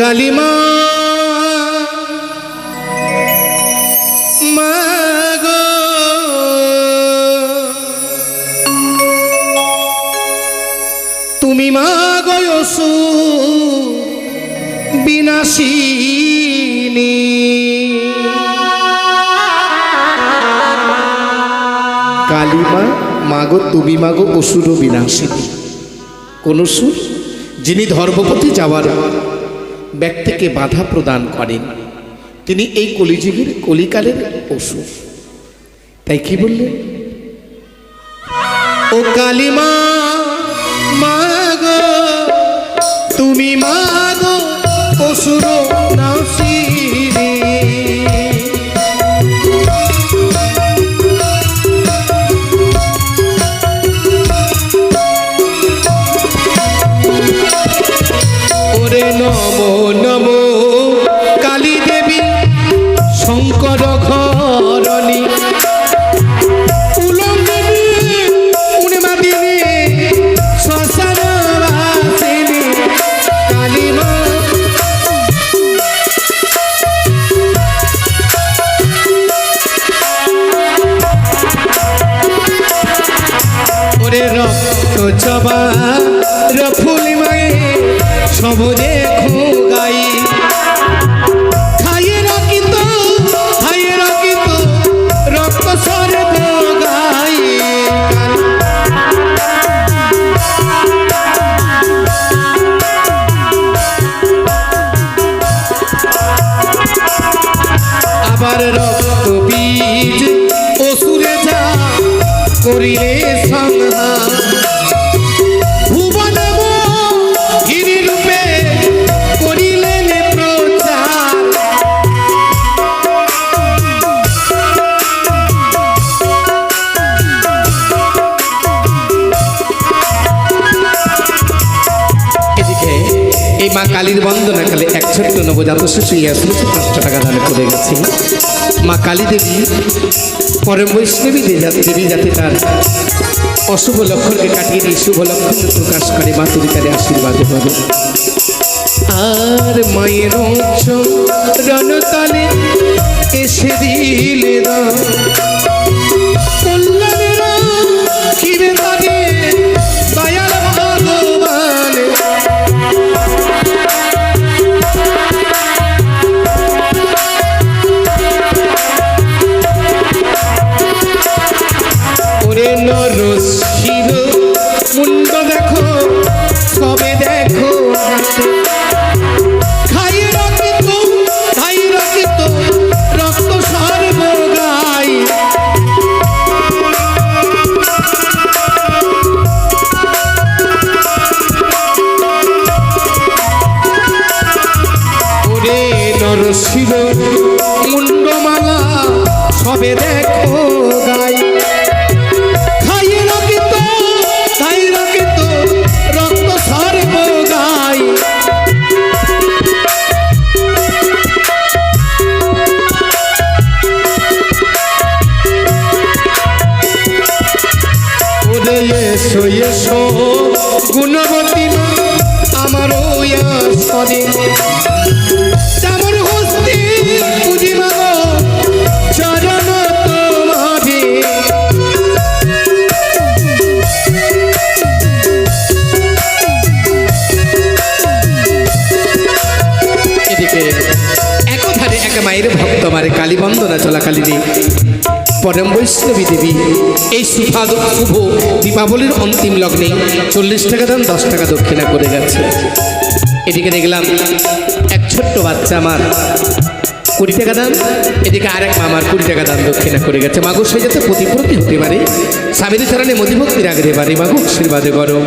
কালিমা মাগো তুমি মাগো অসুর বিনাশিনী কালিমা মাগো তুমি মাগো অসুর বিনাশিনী। কোন সুর যিনি ধর্মপথে যাওয়ার ব্যক্তিকে বাধা প্রদান করেন তিনি এই কলিযুগের কলিকালের অসুর। তাই কি বললেন? ও কালিমা মাগো তুমি মাগো অসুর নাশিনী ওরে নমো নমো কালী দেবী শঙ্কর ঘরণী চবার ফুল মায়ে সব দেখো গাই খাইয়ে রাখিত রক্ত সর্ব গাই আবার রক্ত বীজ অসুরে যা করিলে সংহার মা কালীর বন্দনাকালে এক ছোট্ট নবজাত শিশু ইয়াসুর 5 টাকা দানে করে গেছে। মা কালী দেবী পরম বৈষ্ণবী দেবী যাতে তার অশুভ লক্ষণকে কাটিয়ে দিয়ে শুভ লক্ষণ প্রকাশ করে মা তুমি তার আশীর্বাদ হবে। আর মায়ের রণতলে এসে দিলে মুন্ড দেখো সবে দেখো খাইয়ে রাখিত রক্ত সর্ব গাই ওরে নরশির মুন্ডমালা সবে দেখো গাই রক্ত সর্ব গাই ওরে এসো এসো গুণবতী আমার সরে যেমন হস্তি পুঁজি মাগো চরণ তোমারে একধারে এক মায়ের ভক্ত মারে কালী বন্দনা চলাকালীন পরম বৈষ্ণবী দেবী এই শুভ দীপাবলির অন্তিম লগ্নে 40 টাকা দাম 10 টাকা দক্ষিণা করে গেছে। এদিকে দেখলাম এক ছোট্ট বাচ্চা আমার 20 টাকা দাম, এদিকে আরেক মামার 20 টাকা দাম দক্ষিণা করে গেছে। মাগো সে যাতে প্রতিপ্রতি হতে পারে স্বামীর চরণে মতিভক্তি রাখতে পারে মাগো আশীর্বাদে করো।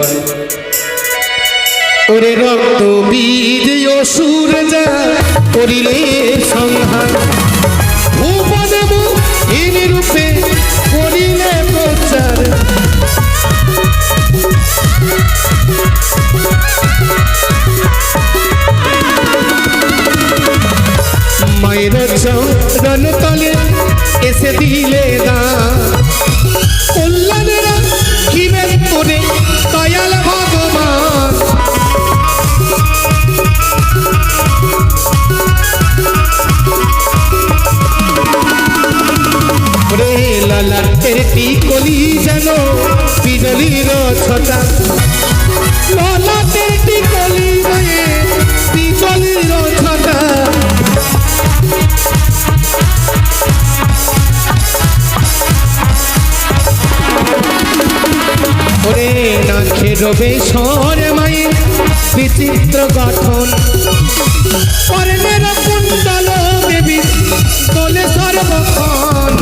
ওরে রক্ত বীজ অসুর যা করিলে সংহার ভুবনে মুহীন রূপে করিলে প্রচার মায়ের চরণ তলে এসে দিলে দান কল্যাণেরা কিবে করে দয়াল ভগবান ললাটের টিকলি যেন বিজলির ছটা, ললাটের টিকলি হয়ে বিজলির ছটা। ওরে নাখের বেশর মায়ের বিচিত্র গঠন, কর্ণের কুণ্ডল দেবী তোলে সর্বক্ষণ।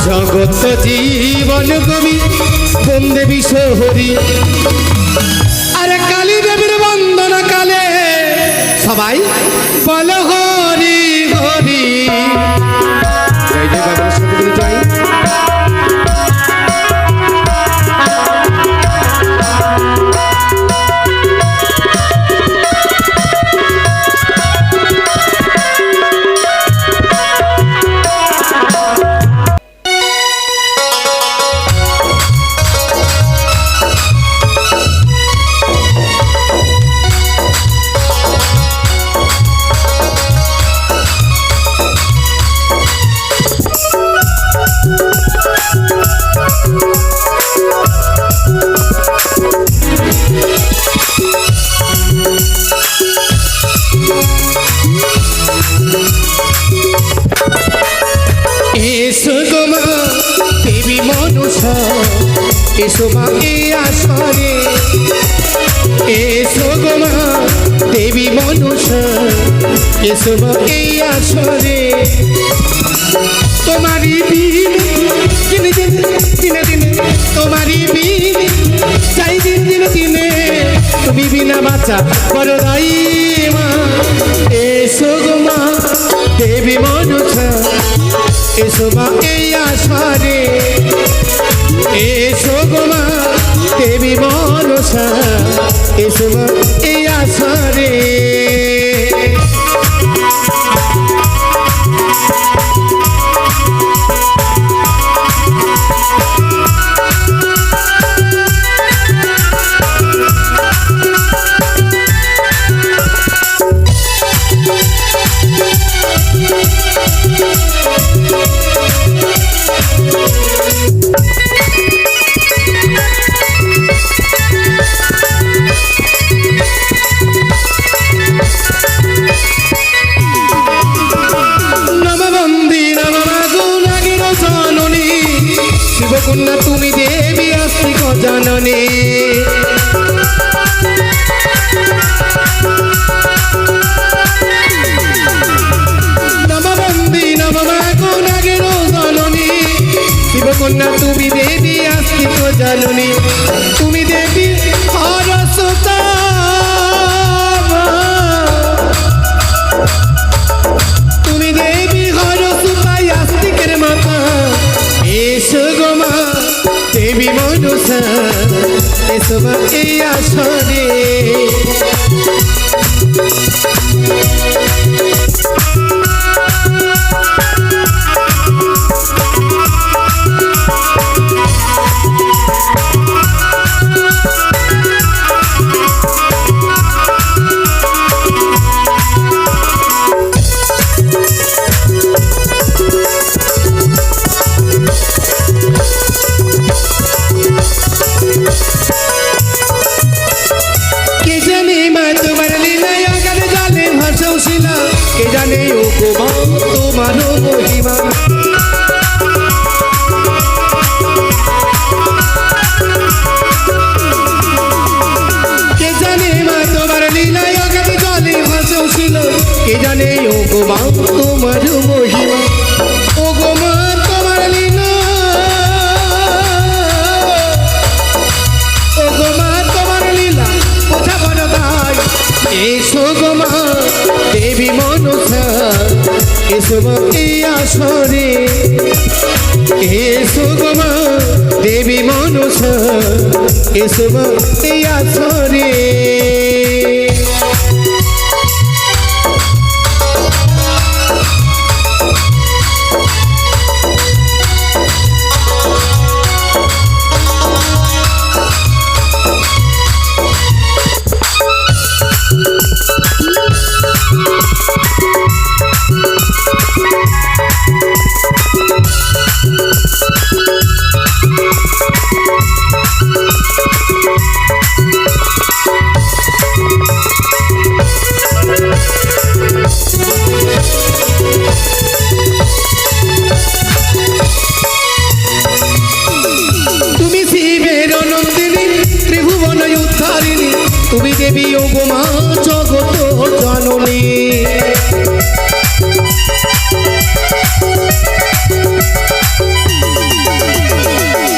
জগত জীবন কবি বন্দে বিশ্বহরি, আর কালী দেবীর বন্দনা কালে সবাই বল হরি হরি। জয় জয় বাবার সাথে জয়। এসো মা এই আসরে, এসো গো মা দেবী মনসা, এসো মা এই আসরে। তোমারই বিন দিনে দিনে দিনে দিনে, তোমারই বিন চাই দিন দিনে দিনে, তুমি বিনা বাঁচা বড় দাই মা। এসো গো মা দেবী মনসা, এসো মা এই আসরে, এসো গো মা দেবী মনসা, এসো মা এই আসরে। শিবকন্যা তুমি দেবী আস্তিক জাননী, নববন্দী নবমাগুণাগের জননী, শিবকন্যা তুমি দেবী আস্তিক জাননী, তুমি দেবী হরসুতা, তুমি দেবী হরসুতা আস্তিকের মাতা। এসো গো মা দেবী মনসা, এসো মা এই আসরে। কে জানে ও গো তোমার মহিমা, কে জানে মা তোমার লীলায় অগাধ জলে ভাসছিল, কে জানে ও গো মা তোমার মহিমা। ও গো মা তোমার লীলা, ও গো মা তোমার লীলা বোঝা বড় দায়। এসো গো মা দেবী মনসা, এসো মা এই আসরে, এসো গো মা দেবী মনসা, এসো মা এই আসরে। দেবী ও গো মা জগত জননী।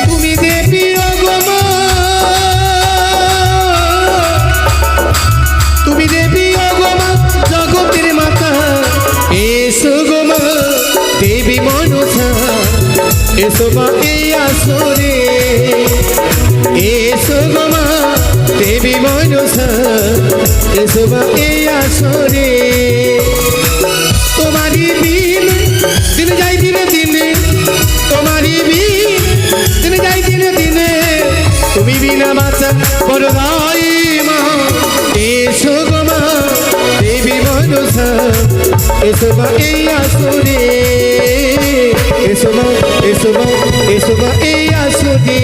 তুমি দেবী ও গো মা, তুমি দেবী ও গো মা জগতের মাতা। এসো গো মা দেবী মনসা, এসো মা এই আসরে। এসো গো মা দেবী মনসা, এসো মা এই আসরে। তোমারই বিন দিন যাই দিনে দিনে, তোমারই বিন দিন যাই দিনে দিনে। তুমি বিনা বাঁচা বড় ভাই মা। এসো গো মা দেবী মনসা, এসো মা এই আসরে। এসো মা, এসো মা, এসো মা এই আসরে।